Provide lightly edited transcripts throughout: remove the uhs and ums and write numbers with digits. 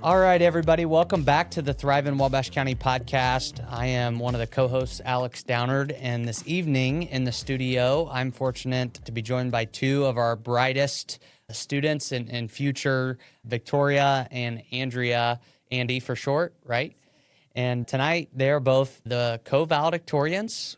All right, everybody, welcome back to the ThriveIN Wabash County podcast. I am one of the co-hosts, Alex Downard, and this evening in the studio, I'm fortunate to be joined by two of our brightest students and future, Victoria and Andrea, Andy for short, right? And tonight, they're both the co-valedictorians.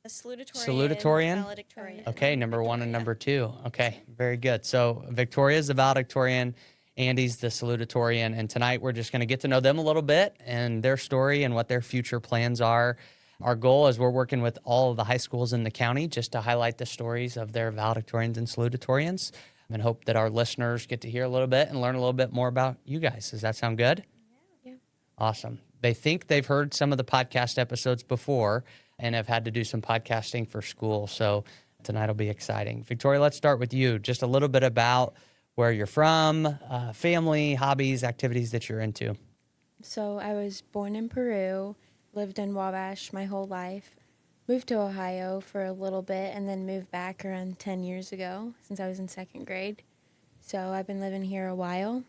A salutatorian. Salutatorian? Valedictorian. Okay, number one and number two. Okay, very good. So Victoria's the valedictorian, Andy's the salutatorian, and tonight we're just going to get to know them a little bit and their story and what their future plans are. Our goal is we're working with all of the high schools in the county just to highlight the stories of their valedictorians and salutatorians and hope that our listeners get to hear a little bit and learn a little bit more about you guys. Does that sound good? Yeah. Awesome. They think they've heard some of the podcast episodes before and have had to do some podcasting for school, so tonight will be exciting. Victoria, let's start with you. Just a little bit about where you're from, family, hobbies, activities that you're into. So I was born in Peru, lived in Wabash my whole life, moved to Ohio for a little bit, and then moved back around 10 years ago since I was in second grade. So I've been living here a while.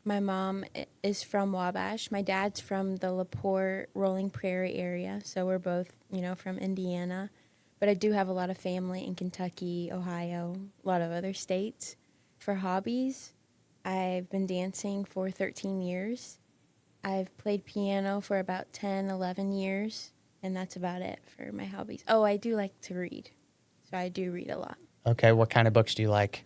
My mom is from Wabash. My dad's from the LaPorte, Rolling Prairie area, so we're both, from Indiana. But I do have a lot of family in Kentucky, Ohio, a lot of other states. For hobbies, I've been dancing for 13 years. I've played piano for about 10, 11 years, and that's about it for my hobbies. Oh, I do like to read, so I do read a lot. Okay, what kind of books do you like?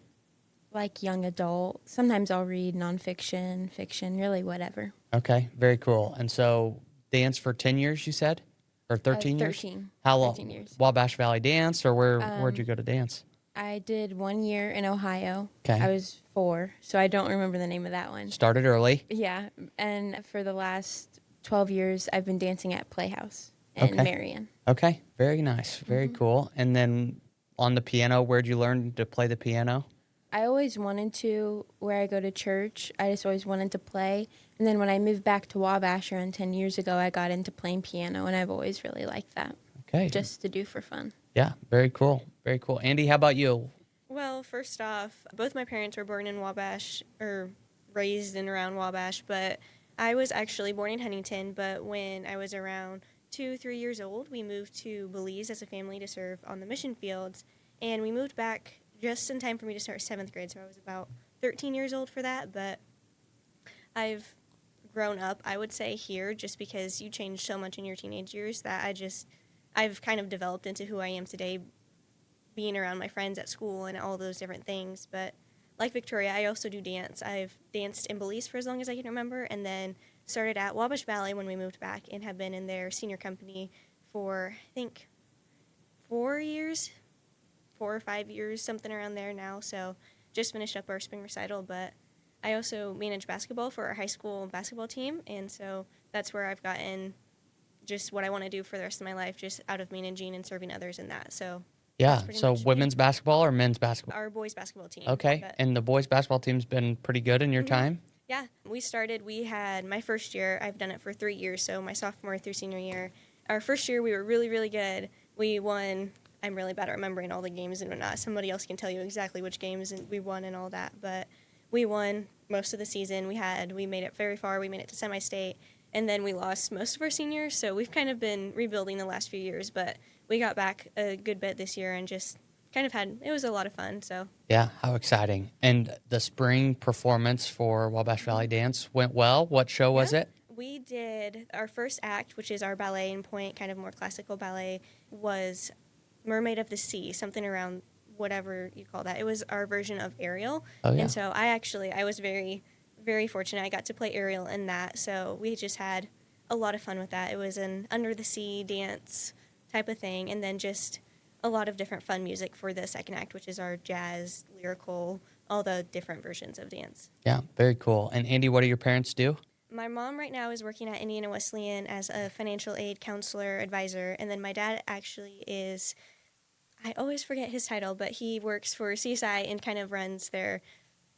Like young adult. Sometimes I'll read nonfiction, fiction, really whatever. Okay, very cool. And so dance for 10 years, you said? Or 13 years? 13. How long? 13 years. Wabash Valley Dance, or where'd you go to dance? I did 1 year in Ohio. Okay. I was 4, so I don't remember the name of that one. Started early. Yeah, and for the last 12 years, I've been dancing at Playhouse in Marion. Okay, very nice, very cool. And then on the piano, where'd you learn to play the piano? I always wanted to, where I go to church, I just always wanted to play. And then when I moved back to Wabash around 10 years ago, I got into playing piano, and I've always really liked that. Okay. Just to do for fun. Yeah, very cool, very cool. Andy, how about you? Well, first off, both my parents were born in Wabash, or raised in around Wabash, but I was actually born in Huntington, but when I was around 2-3 years old, we moved to Belize as a family to serve on the mission fields, and we moved back just in time for me to start 7th grade, so I was about 13 years old for that, but I've grown up, I would say, here just because you change so much in your teenage years that I've kind of developed into who I am today, being around my friends at school and all those different things. But like Victoria, I also do dance. I've danced in Belize for as long as I can remember, and then started at Wabash Valley when we moved back and have been in their senior company for, I think, 4 or 5 years, something around there now. So just finished up our spring recital, but I also manage basketball for our high school basketball team, and so that's where I've gotten just what I want to do for the rest of my life, just out of managing and serving others in that. So yeah, so women's basketball or men's basketball? Our boys basketball team. Okay, and the boys basketball team's been pretty good in your time? Yeah, we had my first year, I've done it for 3 years, so my sophomore through senior year. Our first year, we were really, really good. We won. I'm really bad at remembering all the games and whatnot. Somebody else can tell you exactly which games we won and all that, but we won most of the season. We made it very far. We made it to semi-state. And then we lost most of our seniors, so we've kind of been rebuilding the last few years, but we got back a good bit this year and just kind of it was a lot of fun, so. Yeah, how exciting. And the spring performance for Wabash Valley Dance went well. What show was it? We did our first act, which is our ballet in point, kind of more classical ballet, was Mermaid of the Sea, something around whatever you call that. It was our version of Ariel. Oh, yeah. And so I was very, very fortunate. I got to play Ariel in that, so we just had a lot of fun with that. It was an under-the-sea dance type of thing, and then just a lot of different fun music for the second act, which is our jazz, lyrical, all the different versions of dance. Yeah, very cool. And Andy, what do your parents do? My mom right now is working at Indiana Wesleyan as a financial aid counselor advisor, and then my dad actually is, I always forget his title, but he works for CSI and kind of runs their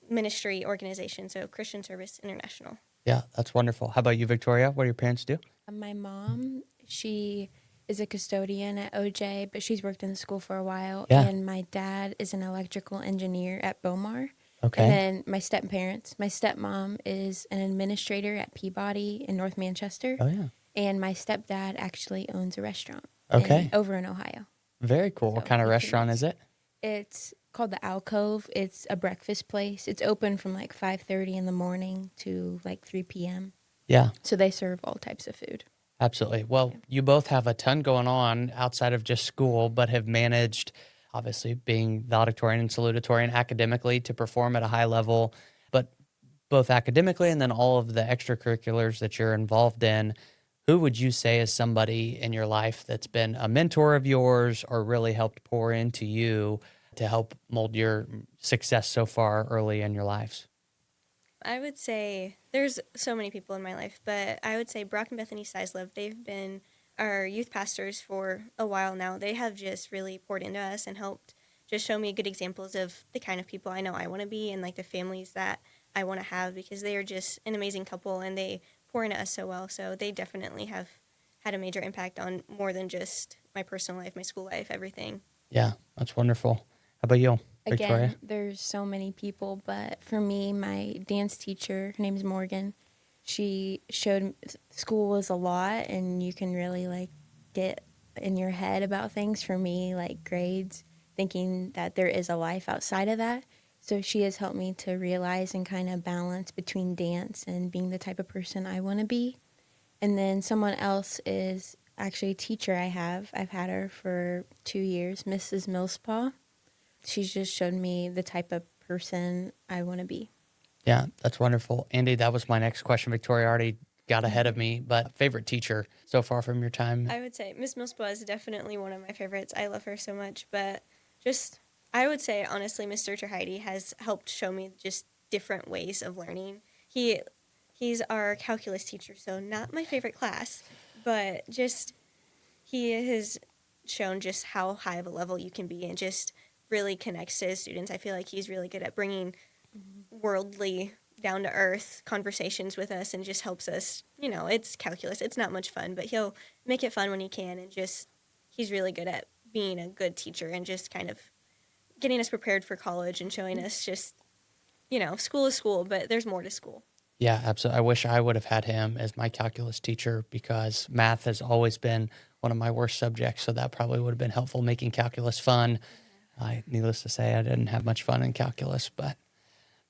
ministry organization, so Christian Service International. Yeah, that's wonderful. How about you, Victoria? What do your parents do? My mom, she is a custodian at OJ, but she's worked in the school for a while. Yeah. And my dad is an electrical engineer at Bomar. Okay. And then my step-parents. My stepmom is an administrator at Peabody in North Manchester. Oh, yeah. And my stepdad actually owns a restaurant Okay. over in Ohio. Very cool. What So kind of he restaurant commutes. is it? It's called the Alcove. It's a breakfast place. It's open from like 5:30 in the morning to like 3 p.m. Yeah. So they serve all types of food. Absolutely. Well, you both have a ton going on outside of just school, but have managed, obviously, being valedictorian and salutatorian academically to perform at a high level, but both academically and then all of the extracurriculars that you're involved in. Who would you say is somebody in your life that's been a mentor of yours or really helped pour into you to help mold your success so far early in your lives? I would say there's so many people in my life, but I would say Brock and Bethany Sislove, they've been our youth pastors for a while now. They have just really poured into us and helped just show me good examples of the kind of people I know I want to be and like the families that I want to have, because they are just an amazing couple and they pour into us so well. So they definitely have had a major impact on more than just my personal life, my school life, everything. Yeah, that's wonderful. How about you, Victoria? Again, there's so many people, but for me, my dance teacher, her name's Morgan, she showed school was a lot and you can really like get in your head about things. For me, like grades, thinking that there is a life outside of that. So she has helped me to realize and kind of balance between dance and being the type of person I want to be. And then someone else is actually a teacher I have. I've had her for 2 years, Mrs. Millspaw. She's just showed me the type of person I want to be. Yeah, that's wonderful. Andy, that was my next question. Victoria already got ahead of me, but favorite teacher so far from your time? I would say Miss Millspaw is definitely one of my favorites. I love her so much, but just I would say honestly, Mr. Terheide has helped show me just different ways of learning. He's our calculus teacher, so not my favorite class, but just he has shown just how high of a level you can be and just really connects to his students. I feel like he's really good at bringing worldly, down to earth conversations with us and just helps us. You know, it's calculus. It's not much fun, but he'll make it fun when he can, and just he's really good at being a good teacher and just kind of getting us prepared for college and showing us just, you know, school is school, but there's more to school. Yeah, absolutely. I wish I would have had him as my calculus teacher because math has always been one of my worst subjects. So that probably would have been helpful making calculus fun. Needless to say, I didn't have much fun in calculus, but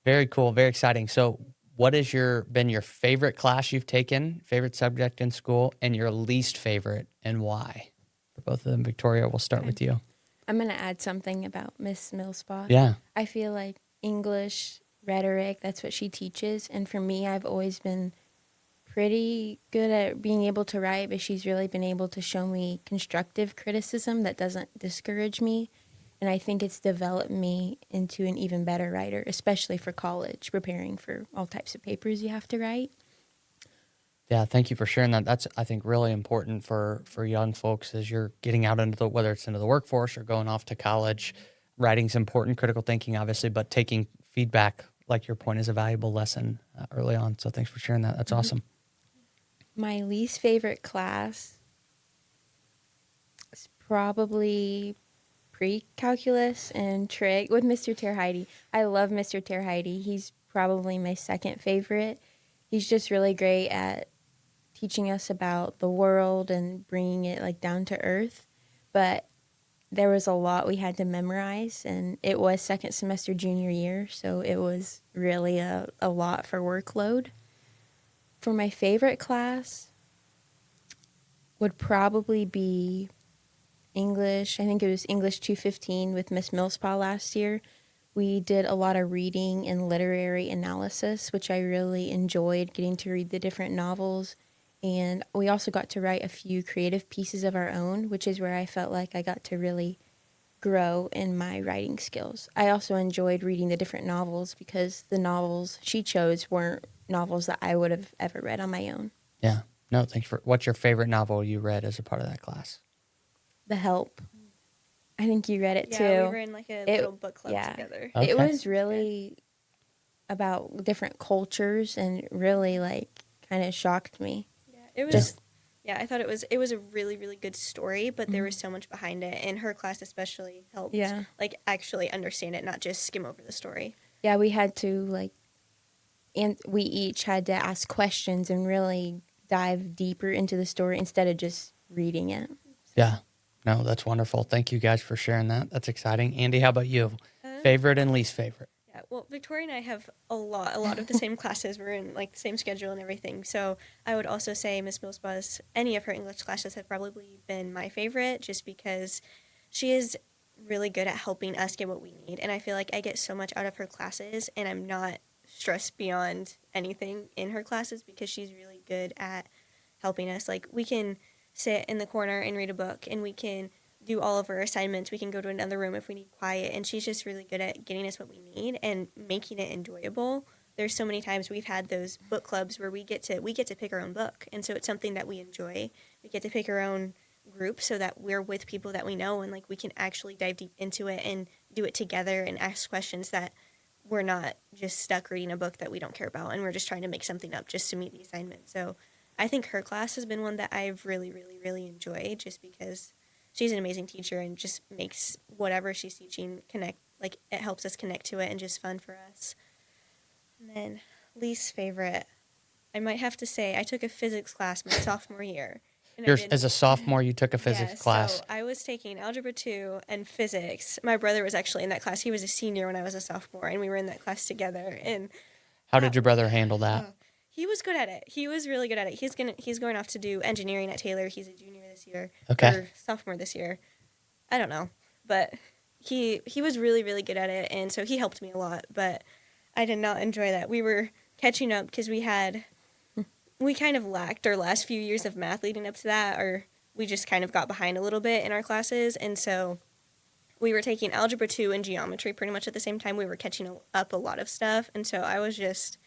very cool, very exciting. So what has been your favorite class you've taken, favorite subject in school, and your least favorite, and why? For both of them, Victoria, we'll start with you. I'm going to add something about Miss Millspaw. Yeah. I feel like English, rhetoric, that's what she teaches. And for me, I've always been pretty good at being able to write, but she's really been able to show me constructive criticism that doesn't discourage me. And I think it's developed me into an even better writer, especially for college, preparing for all types of papers you have to write. Yeah, thank you for sharing that. That's, I think, really important for young folks as you're getting out into whether it's into the workforce or going off to college. Writing's important, critical thinking, obviously, but taking feedback, like your point, is a valuable lesson early on. So thanks for sharing that. That's awesome. My least favorite class is probably pre-calculus and trig with Mr. Terheide. I love Mr. Terheide. He's probably my second favorite. He's just really great at teaching us about the world and bringing it like down to earth. But there was a lot we had to memorize, and it was second semester junior year, so it was really a lot for workload. For my favorite class would probably be English. I think it was English 215 with Miss Millspaw last year. We did a lot of reading and literary analysis, which I really enjoyed, getting to read the different novels. And we also got to write a few creative pieces of our own, which is where I felt like I got to really grow in my writing skills. I also enjoyed reading the different novels because the novels she chose weren't novels that I would have ever read on my own. Yeah. No, thanks for. What's your favorite novel you read as a part of that class? The Help. I think you read it too. Yeah, we were in like a little book club together. Okay. It was really about different cultures and really like kind of shocked me. It was I thought it was a really, really good story, but there was so much behind it, and her class especially helped like actually understand it, not just skim over the story. Yeah, we had to and we each had to ask questions and really dive deeper into the story instead of just reading it. Yeah. No, that's wonderful. Thank you guys for sharing that. That's exciting. Andy, how about you? Favorite and least favorite? Yeah, well, Victoria and I have a lot of the same classes. We're in like the same schedule and everything. So I would also say Miss Millspa's, any of her English classes have probably been my favorite, just because she is really good at helping us get what we need. And I feel like I get so much out of her classes, and I'm not stressed beyond anything in her classes because she's really good at helping us. Like, we can sit in the corner and read a book, and we can do all of our assignments. We can go to another room if we need quiet, and she's just really good at getting us what we need and making it enjoyable. There's so many times we've had those book clubs where we get to pick our own book, and so it's something that we enjoy. We get to pick our own group so that we're with people that we know, and like we can actually dive deep into it and do it together and ask questions that we're not just stuck reading a book that we don't care about, and we're just trying to make something up just to meet the assignment. So I think her class has been one that I've really enjoyed, just because she's an amazing teacher and just makes whatever she's teaching connect, like it helps us connect to it and just fun for us. And then least favorite, I might have to say I took a physics class my sophomore year. And As a sophomore, you took a physics class. So I was taking Algebra 2 and physics. My brother was actually in that class. He was a senior when I was a sophomore, and we were in that class together. And How did your brother handle that? he was good at it. He was really good at it. He's going off to do engineering at Taylor. He's a junior this year. Okay. Or sophomore this year. I don't know. But he was really good at it, and so he helped me a lot. But I did not enjoy that. We were catching up because we kind of lacked our last few years of math leading up to that, or we just kind of got behind a little bit in our classes. And so we were taking Algebra 2 and Geometry pretty much at the same time. We were catching up a lot of stuff. And so I was just,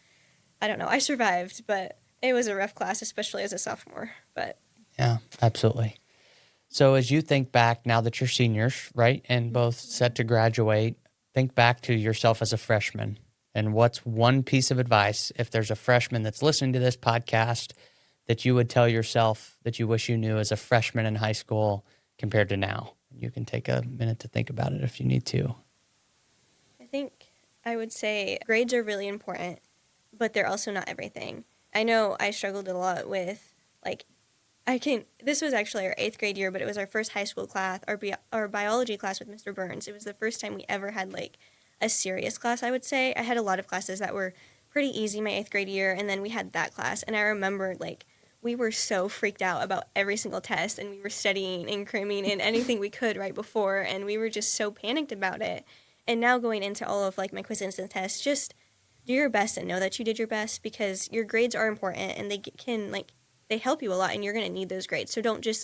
I don't know, I survived, but it was a rough class, especially as a sophomore. But Yeah, absolutely. So as you think back now that you're seniors, right, and both set to graduate, think back to yourself as a freshman. And what's one piece of advice, if there's a freshman that's listening to this podcast, that you would tell yourself that you wish you knew as a freshman in high school compared to now? You can take a minute to think about it if you need to. I think I would say grades are really important, but they're also not everything. I know I struggled a lot with, this was actually our 8th grade year, but it was our first high school class, our biology class with Mr. Burns. It was the first time we ever had, a serious class, I would say. I had a lot of classes that were pretty easy my 8th grade year, and then we had that class. And I remember, we were so freaked out about every single test, and we were studying and cramming in anything we could right before, and we were just so panicked about it. And now going into all of, my quizzes and tests, just do your best and know that you did your best, because your grades are important, and they help you a lot, and you're going to need those grades. So don't just,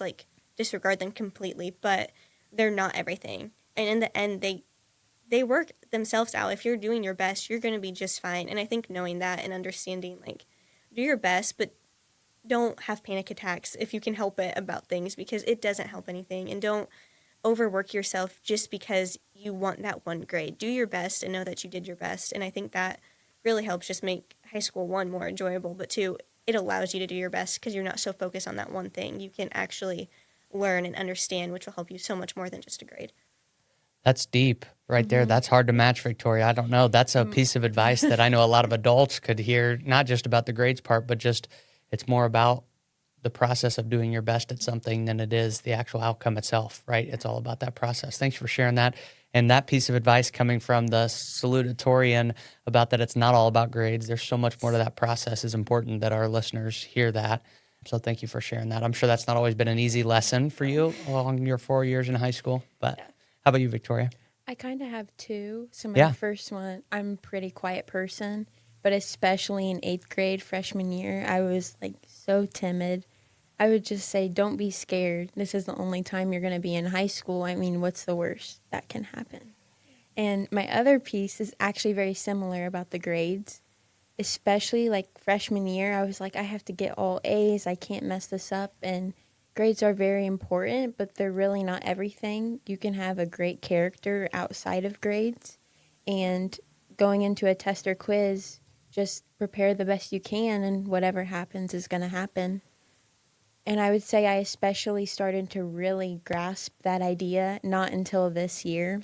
disregard them completely, but they're not everything. And in the end, they work themselves out. If you're doing your best, you're going to be just fine. And I think knowing that and understanding, do your best, but don't have panic attacks if you can help it about things, because it doesn't help anything. And don't overwork yourself just because you want that one grade. Do your best and know that you did your best. And I think that really helps just make high school, 1, more enjoyable, but 2, it allows you to do your best because you're not so focused on that one thing. You can actually learn and understand, which will help you so much more than just a grade. That's deep right there. That's hard to match, Victoria. I don't know. That's a piece of advice that I know a lot of adults could hear, not just about the grades part, but just it's more about the process of doing your best at something than it is the actual outcome itself, right? It's all about that process. Thanks for sharing that. And that piece of advice coming from the salutatorian about that it's not all about grades. There's so much more to that process is important that our listeners hear that. So thank you for sharing that. I'm sure that's not always been an easy lesson for you along your 4 years in high school, but how about you, Victoria? I kind of have 2. So my Yeah. first one, I'm a pretty quiet person, but especially in 8th grade, freshman year, I was so timid. I would just say, don't be scared. This is the only time you're going to be in high school. I mean, what's the worst that can happen? And my other piece is actually very similar about the grades, especially freshman year. I was I have to get all A's. I can't mess this up. And grades are very important, but they're really not everything. You can have a great character outside of grades. And going into a test or quiz, just prepare the best you can, and whatever happens is going to happen. And I would say I especially started to really grasp that idea not until this year.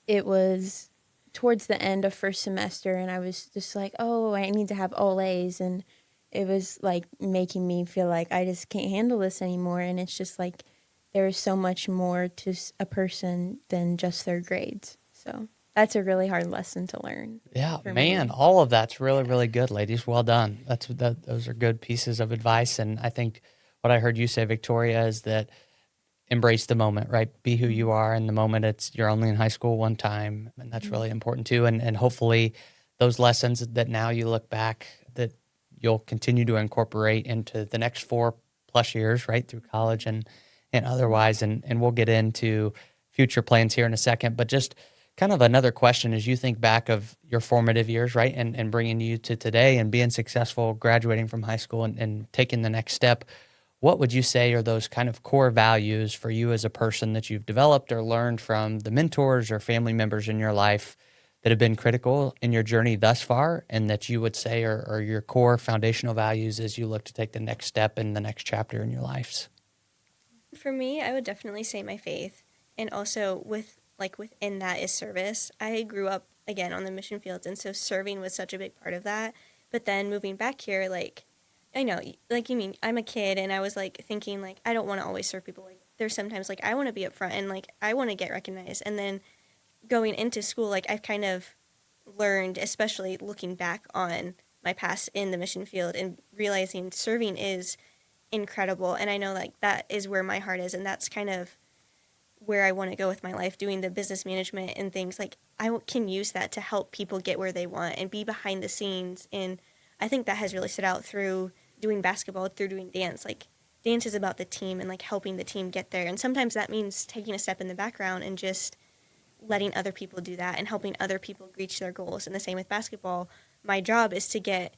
It was towards the end of first semester, and I was just like, oh, I need to have all A's, and it was like making me feel like I just can't handle this anymore. And it's just like there is so much more to a person than just their grades. So that's a really hard lesson to learn. Yeah, for man, me. all of that's really, really good, ladies. Well done. Those are good pieces of advice. And I think what I heard you say, Victoria, is that embrace the moment, right? Be who you are in the moment. You're only in high school one time, and that's really important too. And hopefully those lessons that now you look back that you'll continue to incorporate into the next 4+ years, right, through college and otherwise. And we'll get into future plans here in a second, but just kind of another question as you think back of your formative years, right, and bringing you to today and being successful, graduating from high school and taking the next step. What would you say are those kind of core values for you as a person that you've developed or learned from the mentors or family members in your life that have been critical in your journey thus far, and that you would say are your core foundational values as you look to take the next step in the next chapter in your lives? For me, I would definitely say my faith, and also within that is service. I grew up again on the mission fields, and so serving was such a big part of that. But then moving back here, like I know, like you mean, I'm a kid, and I was like thinking like I don't want to always serve people. Like there's sometimes like I want to be up front and like I want to get recognized. And then going into school, like I've kind of learned, especially looking back on my past in the mission field and realizing serving is incredible. And I know like that is where my heart is, and that's kind of where I want to go with my life, doing the business management and things. Like can use that to help people get where they want and be behind the scenes. And I think that has really stood out through doing basketball, through doing dance. Like dance is about the team and like helping the team get there. And sometimes that means taking a step in the background and just letting other people do that and helping other people reach their goals. And the same with basketball. My job is to get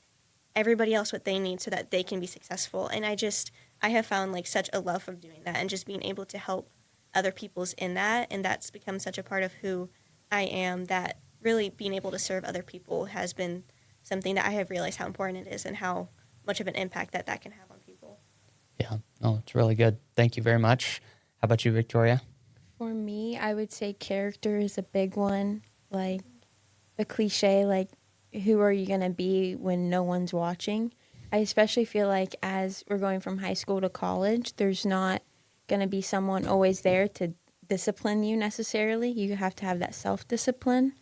everybody else what they need so that they can be successful. And I have found like such a love of doing that and just being able to help other people's in that. And that's become such a part of who I am, that really being able to serve other people has been something that I have realized how important it is and how much of an impact that can have on people. Yeah, no, it's really good. Thank you very much. How about you, Victoria? For me, I would say character is a big one. Like the cliche, like, who are you going to be when no one's watching? I especially feel like as we're going from high school to college, there's not going to be someone always there to discipline you necessarily. You have to have that self-discipline.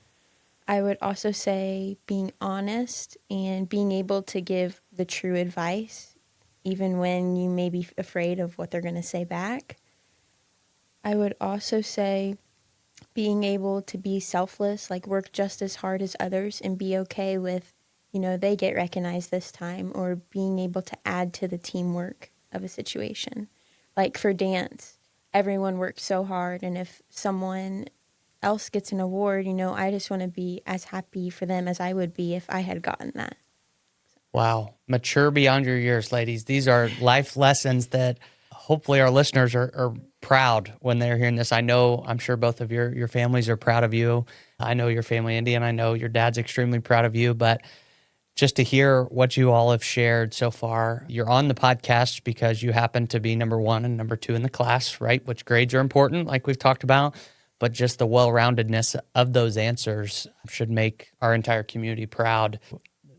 I would also say being honest and being able to give the true advice, even when you may be afraid of what they're going to say back. I would also say being able to be selfless, like work just as hard as others and be okay with, they get recognized this time, or being able to add to the teamwork of a situation. Like for dance, everyone works so hard, and if someone else gets an award, I just want to be as happy for them as I would be if I had gotten that. Wow. Mature beyond your years, ladies. These are life lessons that hopefully our listeners are proud when they're hearing this. I'm sure both of your families are proud of you. I know your family, Indy, and I know your dad's extremely proud of you. But just to hear what you all have shared so far, you're on the podcast because you happen to be number one and number two in the class, right? Which grades are important, like we've talked about. But just the well-roundedness of those answers should make our entire community proud.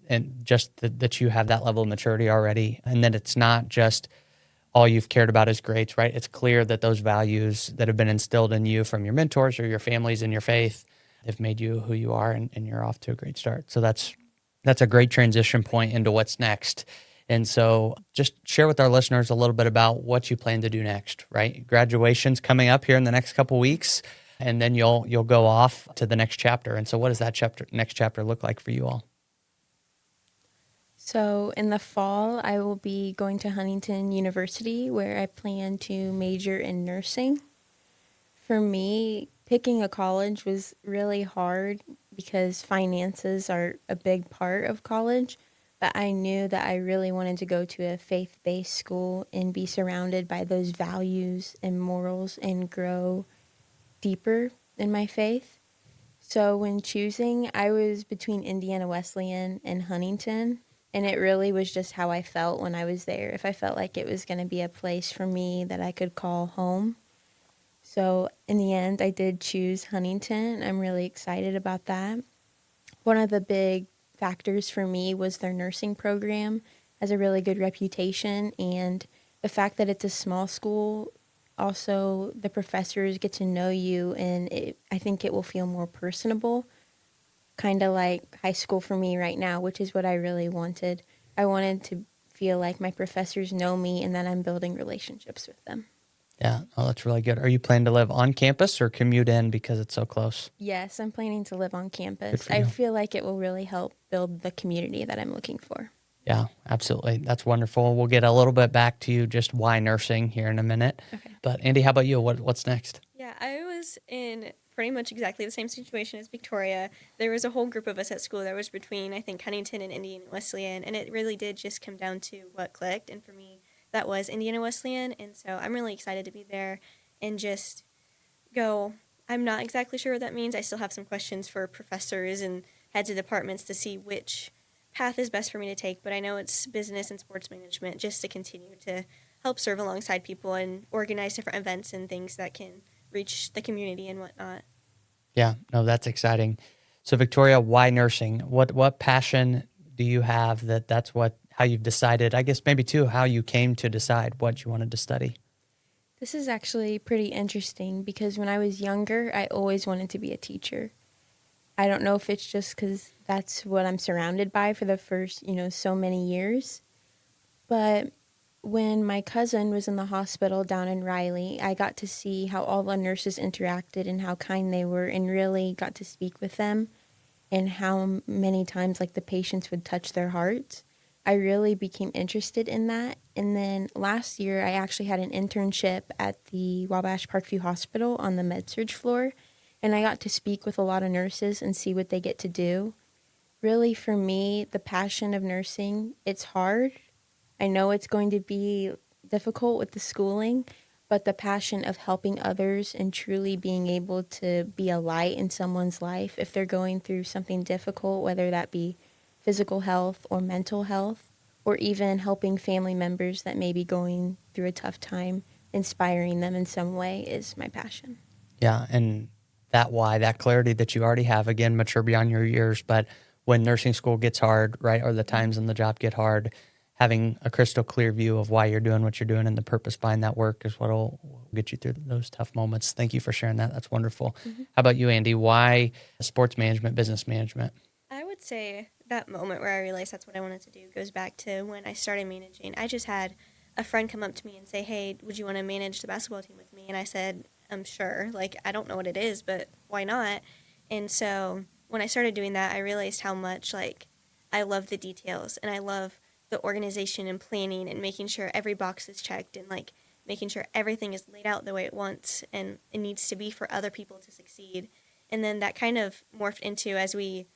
And just that you have that level of maturity already, and that it's not just all you've cared about is grades, right? It's clear that those values that have been instilled in you from your mentors or your families and your faith have made you who you are, and you're off to a great start. So that's a great transition point into what's next. And so just share with our listeners a little bit about what you plan to do next, right? Graduation's coming up here in the next couple weeks, and then you'll go off to the next chapter. And so what does that next chapter look like for you all? So in the fall, I will be going to Huntington University, where I plan to major in nursing. For me, picking a college was really hard because finances are a big part of college, but I knew that I really wanted to go to a faith-based school and be surrounded by those values and morals and grow deeper in my faith. So when choosing, I was between Indiana Wesleyan and Huntington. And it really was just how I felt when I was there. If I felt like it was going to be a place for me that I could call home. So in the end, I did choose Huntington. I'm really excited about that. One of the big factors for me was their nursing program has a really good reputation, and the fact that it's a small school, also the professors get to know you, and I think it will feel more personable, kind of like high school for me right now, which is what I really wanted. I wanted to feel like my professors know me and that I'm building relationships with them. Yeah. Oh, that's really good. Are you planning to live on campus or commute in because it's so close? Yes, I'm planning to live on Good campus. for I you. feel like it will really help build the community that I'm looking for. Yeah, absolutely. That's wonderful. We'll get a little bit back to you just why nursing here in a minute. Okay. But Andy, how about you? What's next? Yeah, I was in pretty much exactly the same situation as Victoria. There was a whole group of us at school that was between, I think, Huntington and Indiana Wesleyan, and it really did just come down to what clicked. And for me, that was Indiana Wesleyan, and so I'm really excited to be there and just go. I'm not exactly sure what that means. I still have some questions for professors and heads of departments to see which path is best for me to take, but I know it's business and sports management just to continue to help serve alongside people and organize different events and things that can reach the community and whatnot. Yeah, no, that's exciting. So Victoria, why nursing? What passion do you have that's how you've decided, I guess maybe too, how you came to decide what you wanted to study? This is actually pretty interesting because when I was younger, I always wanted to be a teacher. I don't know if it's just because that's what I'm surrounded by for the first, so many years. But when my cousin was in the hospital down in Riley, I got to see how all the nurses interacted and how kind they were, and really got to speak with them, and how many times like the patients would touch their hearts. I really became interested in that. And then last year, I actually had an internship at the Wabash Parkview Hospital on the med-surg floor, and I got to speak with a lot of nurses and see what they get to do. Really, for me, the passion of nursing, it's hard. I know it's going to be difficult with the schooling, but the passion of helping others and truly being able to be a light in someone's life if they're going through something difficult, whether that be physical health or mental health, or even helping family members that may be going through a tough time, inspiring them in some way is my passion. Yeah, and that clarity that you already have, again, mature beyond your years, but when nursing school gets hard, right, or the times on the job get hard, having a crystal clear view of why you're doing what you're doing and the purpose behind that work is what'll get you through those tough moments. Thank you for sharing that. That's wonderful. Mm-hmm. How about you, Andy? Why sports management, business management? I would say that moment where I realized that's what I wanted to do goes back to when I started managing. I just had a friend come up to me and say, "Hey, would you want to manage the basketball team with me?" And I said, "I'm sure. Like, I don't know what it is, but why not?" And so when I started doing that, I realized how much, like, I love the details and I love the organization and planning and making sure every box is checked and, like, making sure everything is laid out the way it wants and it needs to be for other people to succeed. And then that kind of morphed into, as we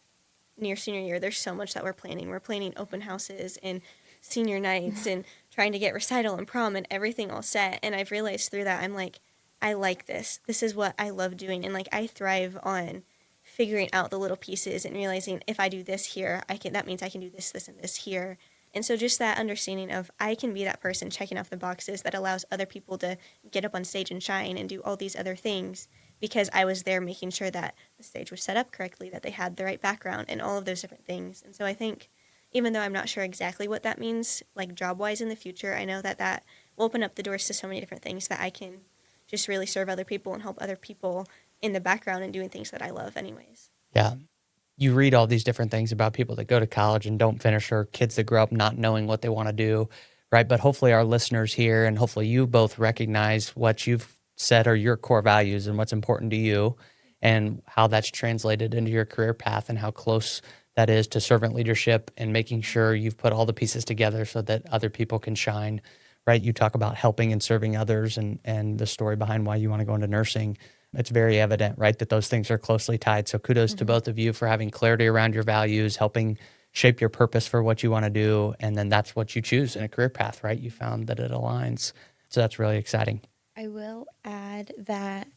near senior year, there's so much that we're planning. We're planning open houses and senior nights and trying to get recital and prom and everything all set. And I've realized through that, I'm like, I like this. This is what I love doing. And, like, I thrive on figuring out the little pieces and realizing if I do this here, that means I can do this, this, and this here. And so just that understanding of I can be that person checking off the boxes that allows other people to get up on stage and shine and do all these other things because I was there making sure that the stage was set up correctly, that they had the right background and all of those different things. And so I think even though I'm not sure exactly what that means, like job-wise in the future, I know that that will open up the doors to so many different things that I can just really serve other people and help other people in the background and doing things that I love anyways. Yeah. You read all these different things about people that go to college and don't finish, or kids that grow up not knowing what they want to do, right? But hopefully our listeners here and hopefully you both recognize what you've said are your core values and what's important to you and how that's translated into your career path and how close that is to servant leadership and making sure you've put all the pieces together so that other people can shine, right? You talk about helping and serving others and the story behind why you want to go into nursing. It's very evident, right, that those things are closely tied. So kudos to both of you for having clarity around your values, helping shape your purpose for what you want to do. And then that's what you choose in a career path, right? You found that it aligns. So that's really exciting. I will add that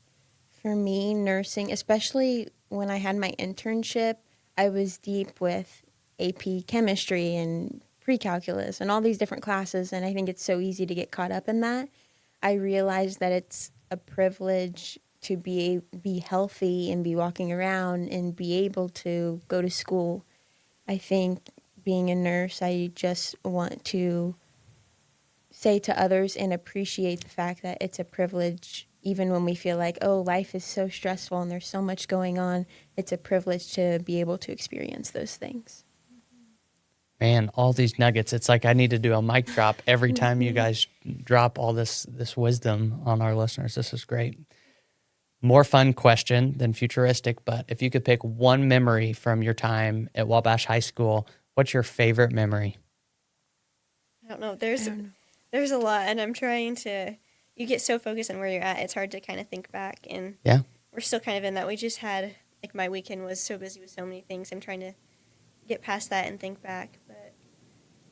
for me, nursing, especially when I had my internship, I was deep with AP chemistry and pre-calculus and all these different classes, and I think it's so easy to get caught up in that. I realized that it's a privilege to be healthy and be walking around and be able to go to school. I think being a nurse, I just want to say to others and appreciate the fact that it's a privilege, even when we feel like, oh, life is so stressful and there's so much going on. It's a privilege to be able to experience those things. Man, all these nuggets. It's like I need to do a mic drop every time you guys drop all this wisdom on our listeners. This is great. More fun question than futuristic, but if you could pick one memory from your time at Wabash High School, what's your favorite memory? I don't know. There's a lot, and I'm trying to. You get so focused on where you're at, it's hard to kind of think back. And Yeah. we're still kind of in that. We just had my weekend was so busy with so many things. I'm trying to get past that and think back. But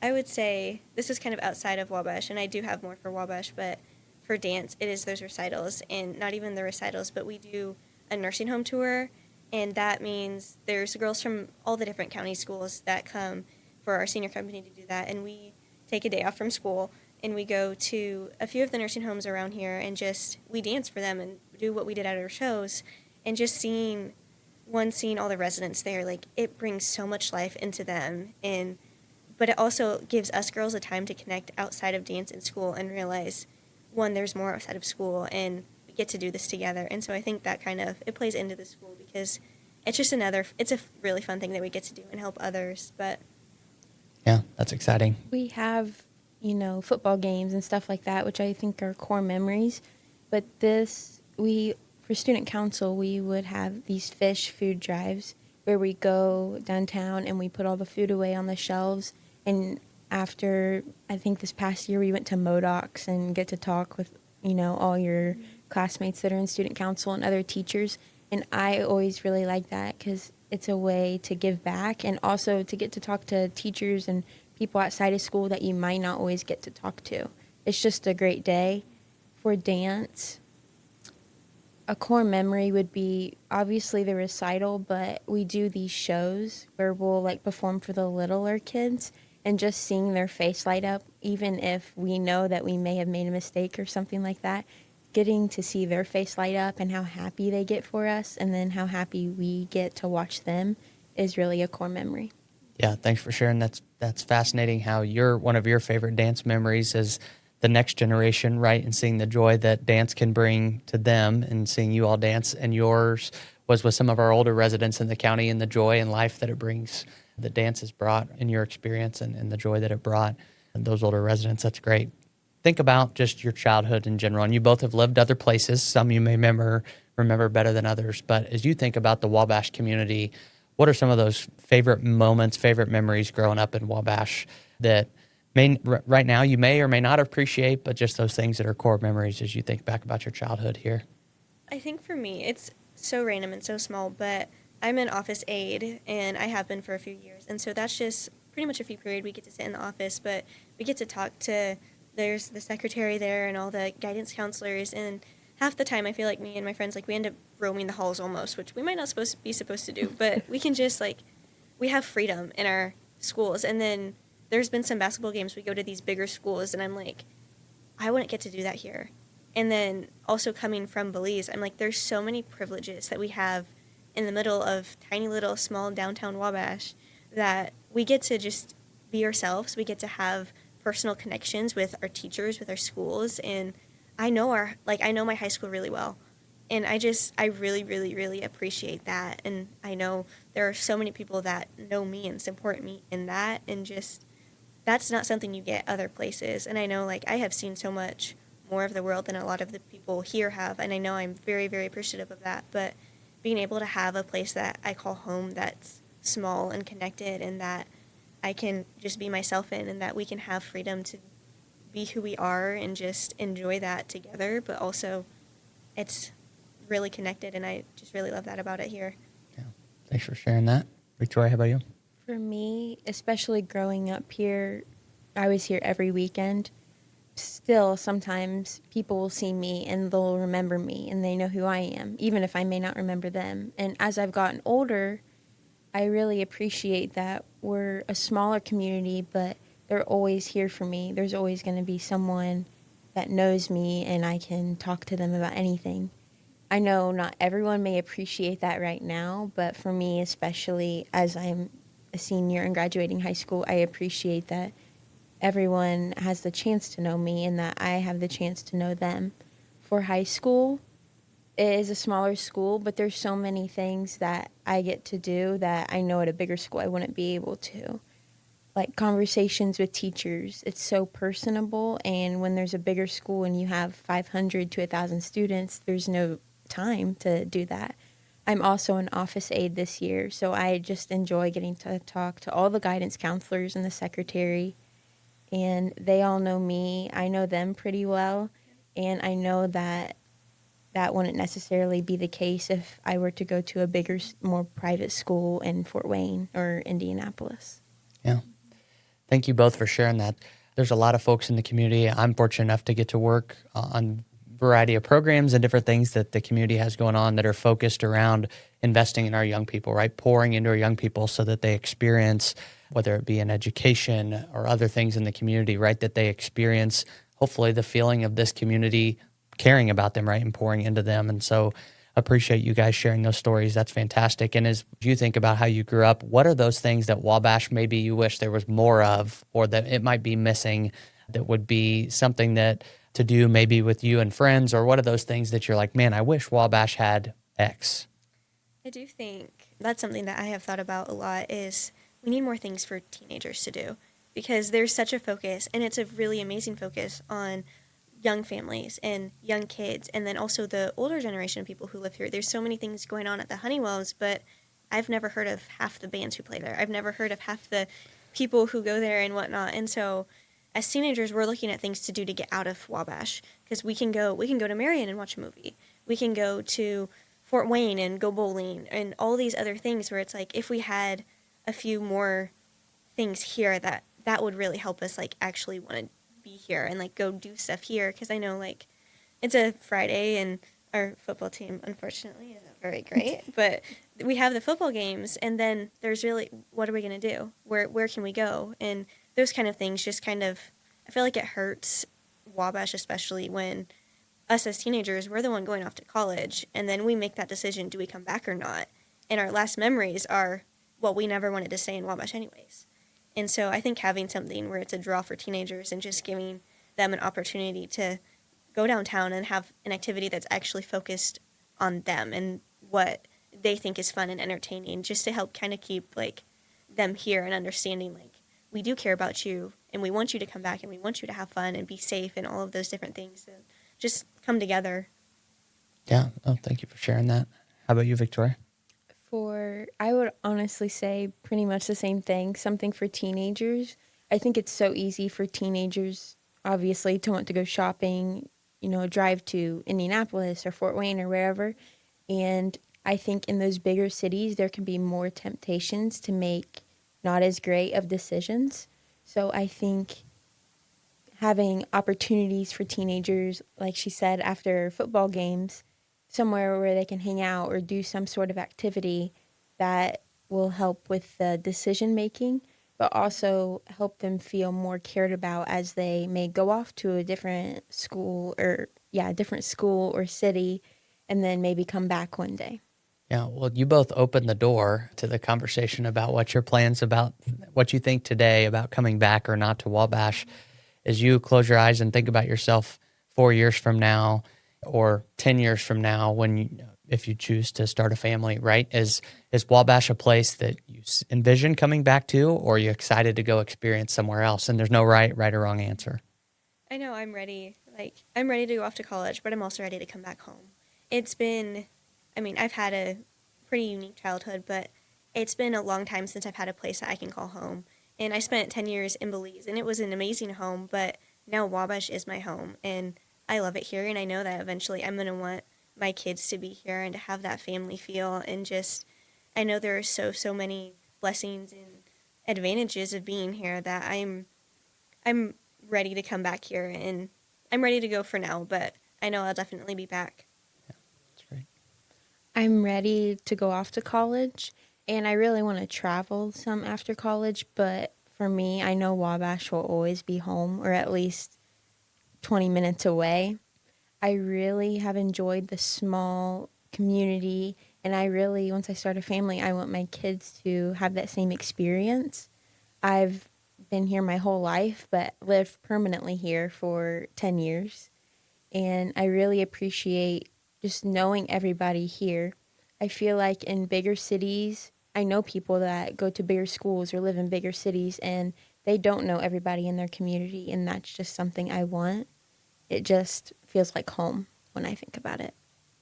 I would say this is kind of outside of Wabash, and I do have more for Wabash, but for dance, it is those recitals, and not even the recitals, but we do a nursing home tour, and that means there's girls from all the different county schools that come for our senior company to do that, and we take a day off from school, and we go to a few of the nursing homes around here, and we dance for them and do what we did at our shows, and just seeing all the residents there, it brings so much life into them, but it also gives us girls a time to connect outside of dance in school and realize, one, there's more outside of school, and we get to do this together. And so I think that it plays into the school because it's just it's a really fun thing that we get to do and help others. But Yeah, that's exciting. We have, football games and stuff like that, which I think are core memories. But for student council, we would have these fish food drives where we go downtown and we put all the food away on the shelves. And after, I think this past year, we went to Modocs and get to talk with, all your classmates that are in student council and other teachers. And I always really like that because it's a way to give back and also to get to talk to teachers and people outside of school that you might not always get to talk to. It's just a great day. For dance, a core memory would be obviously the recital, but we do these shows where we'll perform for the littler kids, and just seeing their face light up, even if we know that we may have made a mistake or something like that, getting to see their face light up and how happy they get for us and then how happy we get to watch them is really a core memory. Yeah, thanks for sharing. That's fascinating how one of your favorite dance memories is the next generation, right? And seeing the joy that dance can bring to them and seeing you all dance. And yours was with some of our older residents in the county and the joy and life that it brings, that dance has brought in your experience and the joy that it brought and those older residents. That's great. Think about just your childhood in general. And you both have lived other places. Some you may remember better than others. But as you think about the Wabash community, what are some of those favorite moments, favorite memories growing up in Wabash that right now you may or may not appreciate, but just those things that are core memories as you think back about your childhood here? I think for me, it's so random and so small, but I'm an office aide, and I have been for a few years. And so that's just pretty much a free period. We get to sit in the office, but we get to talk to, there's the secretary there and all the guidance counselors. And half the time I feel like me and my friends, we end up roaming the halls almost, which we might not be supposed to do. But we can just, we have freedom in our schools. And then there's been some basketball games. We go to these bigger schools, and I'm like, I wouldn't get to do that here. And then also coming from Belize, I'm like, there's so many privileges that we have in the middle of tiny little small downtown Wabash that we get to just be ourselves. We get to have personal connections with our teachers, with our schools, and I know my high school really well. And I really, really, really appreciate that. And I know there are so many people that know me and support me in that, and just that's not something you get other places. And I know I have seen so much more of the world than a lot of the people here have, and I know I'm very, very appreciative of that. But being able to have a place that I call home that's small and connected, and that I can just be myself in, and that we can have freedom to be who we are and just enjoy that together, but also it's really connected, and I just really love that about it here. Yeah, thanks for sharing that. Victoria, how about you? For me, especially growing up here, I was here every weekend. Still, sometimes people will see me and they'll remember me and they know who I am, even if I may not remember them. And as I've gotten older, I really appreciate that we're a smaller community, but they're always here for me. There's always going to be someone that knows me and I can talk to them about anything. I know not everyone may appreciate that right now, but for me, especially as I'm a senior and graduating high school, I appreciate that everyone has the chance to know me and that I have the chance to know them. For high school, it is a smaller school, but there's so many things that I get to do that I know at a bigger school I wouldn't be able to. Like conversations with teachers, it's so personable, and when there's a bigger school and you have 500 to 1,000 students, there's no time to do that. I'm also an office aide this year, so I just enjoy getting to talk to all the guidance counselors and the secretary, and they all know me. I know them pretty well, and I know that that wouldn't necessarily be the case if I were to go to a bigger, more private school in Fort Wayne or Indianapolis. Yeah. Thank you both for sharing that. There's a lot of folks in the community. I'm fortunate enough to get to work on a variety of programs and different things that the community has going on that are focused around investing in our young people, right? Pouring into our young people so that they experience, whether it be in education or other things in the community, right? That they experience, hopefully, the feeling of this community caring about them, right? And pouring into them. And so appreciate you guys sharing those stories. That's fantastic. And as you think about how you grew up, what are those things that Wabash maybe you wish there was more of, or that it might be missing, that would be something that to do maybe with you and friends, or what are those things that you're like, man, I wish Wabash had X? I do think that's something that I have thought about a lot is we need more things for teenagers to do because there's such a focus, and it's a really amazing focus on young families and young kids, and then also the older generation of people who live here. There's so many things going on at the Honeywells, but I've never heard of half the bands who play there. I've never heard of half the people who go there and whatnot. And so as teenagers, we're looking at things to do to get out of Wabash because we can go to Marion and watch a movie. We can go to Fort Wayne and go bowling and all these other things where it's like if we had a few more things here that would really help us like actually want to be here and like go do stuff here because I know like it's a Friday and our football team unfortunately isn't very great but we have the football games and then there's really what are we going to do, where can we go, and those kind of things just kind of I feel like it hurts Wabash, especially when us as teenagers, we're the one going off to college and then we make that decision, do we come back or not, and our last memories are well we never wanted to stay in Wabash anyways. And so I think having something where it's a draw for teenagers and just giving them an opportunity to go downtown and have an activity that's actually focused on them and what they think is fun and entertaining, just to help kind of keep like them here and understanding like we do care about you and we want you to come back and we want you to have fun and be safe and all of those different things that just come together. Yeah. Oh, thank you for sharing that. How about you, Victoria? I would honestly say pretty much the same thing, something for teenagers. I think it's so easy for teenagers, obviously, to want to go shopping, drive to Indianapolis or Fort Wayne or wherever. And I think in those bigger cities, there can be more temptations to make not as great of decisions. So I think having opportunities for teenagers, like she said, after football games, somewhere where they can hang out or do some sort of activity that will help with the decision making, but also help them feel more cared about as they may go off to a different school or city and then maybe come back one day. Yeah, well, you both opened the door to the conversation about what your plans about what you think today about coming back or not to Wabash. As you close your eyes and think about yourself 4 years from now or 10 years from now, if you choose to start a family, right? Is Wabash a place that you envision coming back to, or are you excited to go experience somewhere else? And there's no right or wrong answer. I know I'm ready. I'm ready to go off to college, but I'm also ready to come back home. I've had a pretty unique childhood, but it's been a long time since I've had a place that I can call home. And I spent 10 years in Belize, and it was an amazing home, but now Wabash is my home, and I love it here, and I know that eventually I'm going to want my kids to be here and to have that family feel, and just, I know there are so many blessings and advantages of being here that I'm ready to come back here, and I'm ready to go for now, but I know I'll definitely be back. Yeah, that's great. I'm ready to go off to college, and I really want to travel some after college, but for me, I know Wabash will always be home, or at least 20 minutes away. I really have enjoyed the small community, and once I start a family, I want my kids to have that same experience. I've been here my whole life, but lived permanently here for 10 years, and I really appreciate just knowing everybody here. I feel like in bigger cities, I know people that go to bigger schools or live in bigger cities, and they don't know everybody in their community, and that's just something I want. It just feels like home when I think about it.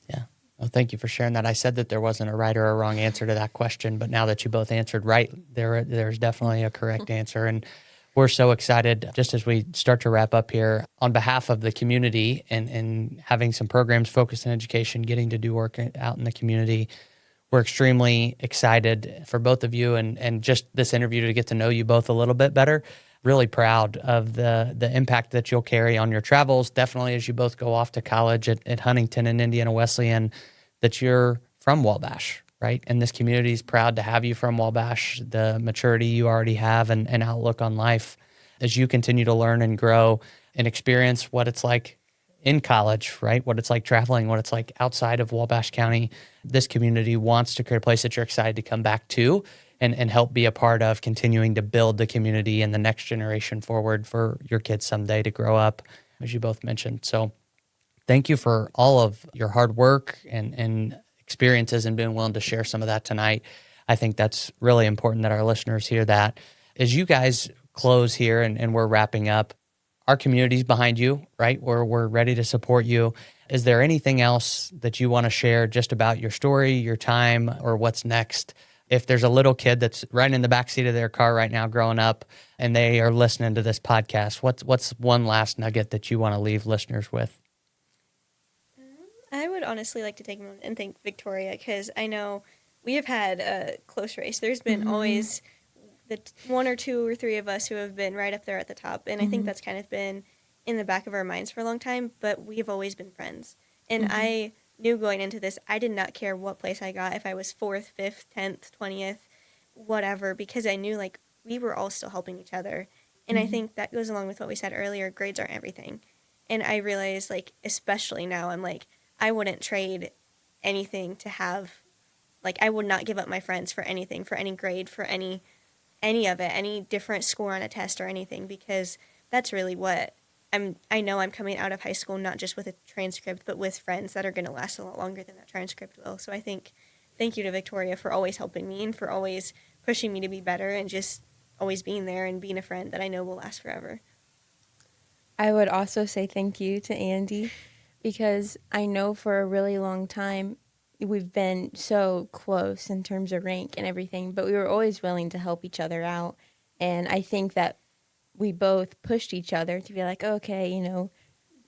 Yeah. Well, thank you for sharing that. I said that there wasn't a right or a wrong answer to that question, but now that you both answered right, there's definitely a correct answer. And we're so excited, just as we start to wrap up here, on behalf of the community and having some programs focused on education, getting to do work out in the community. We're extremely excited for both of you and just this interview to get to know you both a little bit better. Really proud of the impact that you'll carry on your travels, definitely as you both go off to college at Huntington and Indiana Wesleyan, that you're from Wabash, right? And this community is proud to have you from Wabash, the maturity you already have and outlook on life as you continue to learn and grow and experience what it's like in college, right? What it's like traveling, what it's like outside of Wabash County. This community wants to create a place that you're excited to come back to and help be a part of continuing to build the community and the next generation forward for your kids someday to grow up, as you both mentioned. So thank you for all of your hard work and experiences and being willing to share some of that tonight. I think that's really important that our listeners hear that. As you guys close here and we're wrapping up, our community's behind you, right? We're ready to support you. Is there anything else that you want to share just about your story, your time, or what's next? If there's a little kid that's right in the backseat of their car right now growing up and they are listening to this podcast, what's one last nugget that you want to leave listeners with? I would honestly like to take a moment and thank Victoria, because I know we have had a close race. There's been always the one or two or three of us who have been right up there at the top, and I think that's kind of been in the back of our minds for a long time, but we've always been friends. And I knew going into this, I did not care what place I got, if I was 4th, 5th, 10th, 20th, whatever, because I knew, like, we were all still helping each other. And I think that goes along with what we said earlier, grades aren't everything. And I realize, like, especially now, I'm like, I wouldn't trade anything to have, like, I would not give up my friends for anything, for any grade, for any of it, any different score on a test or anything, because that's really what I know I'm coming out of high school, not just with a transcript, but with friends that are going to last a lot longer than that transcript will. So I think, thank you to Victoria for always helping me and for always pushing me to be better and just always being there and being a friend that I know will last forever. I would also say thank you to Andy, because I know for a really long time we've been so close in terms of rank and everything, but we were always willing to help each other out. And I think that we both pushed each other to be like, okay,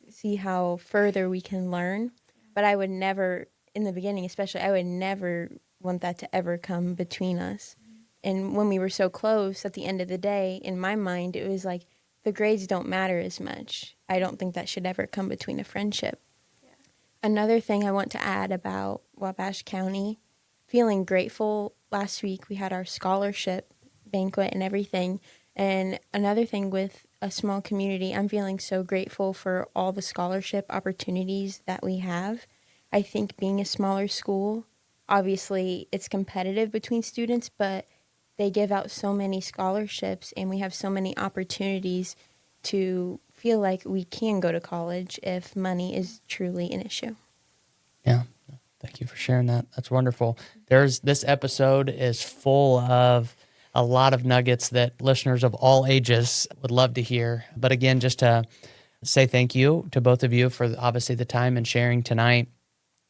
see how further we can learn. But I would never, in the beginning especially, I would never want that to ever come between us. And when we were so close, at the end of the day, in my mind, it was like, the grades don't matter as much. I don't think that should ever come between a friendship. Yeah. Another thing I want to add about Wabash County, feeling grateful. Last week we had our scholarship banquet and everything. And another thing with a small community, I'm feeling so grateful for all the scholarship opportunities that we have. I think being a smaller school, obviously it's competitive between students, but they give out so many scholarships and we have so many opportunities to feel like we can go to college if money is truly an issue. Yeah. Thank you for sharing that. That's wonderful. This episode is full of a lot of nuggets that listeners of all ages would love to hear. But again, just to say thank you to both of you for obviously the time and sharing tonight.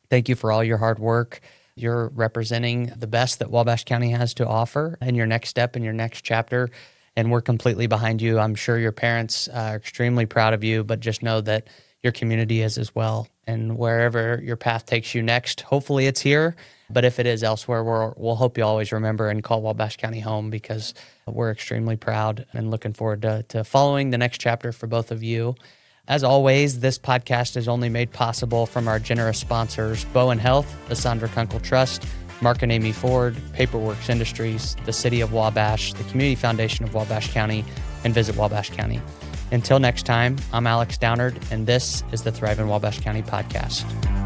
Thank you for all your hard work. You're representing the best that Wabash County has to offer in your next step, in your next chapter, and we're completely behind you. I'm sure your parents are extremely proud of you, but just know that your community is as well. And wherever your path takes you next, hopefully it's here, but if it is elsewhere, we'll hope you always remember and call Wabash County home, because we're extremely proud and looking forward to following the next chapter for both of you. As always, this podcast is only made possible from our generous sponsors, Bowen Health, the Sandra Kunkel Trust, Mark and Amy Ford, Paperworks Industries, the City of Wabash, the Community Foundation of Wabash County, and Visit Wabash County. Until next time, I'm Alex Downard, and this is the ThriveIN Wabash County podcast.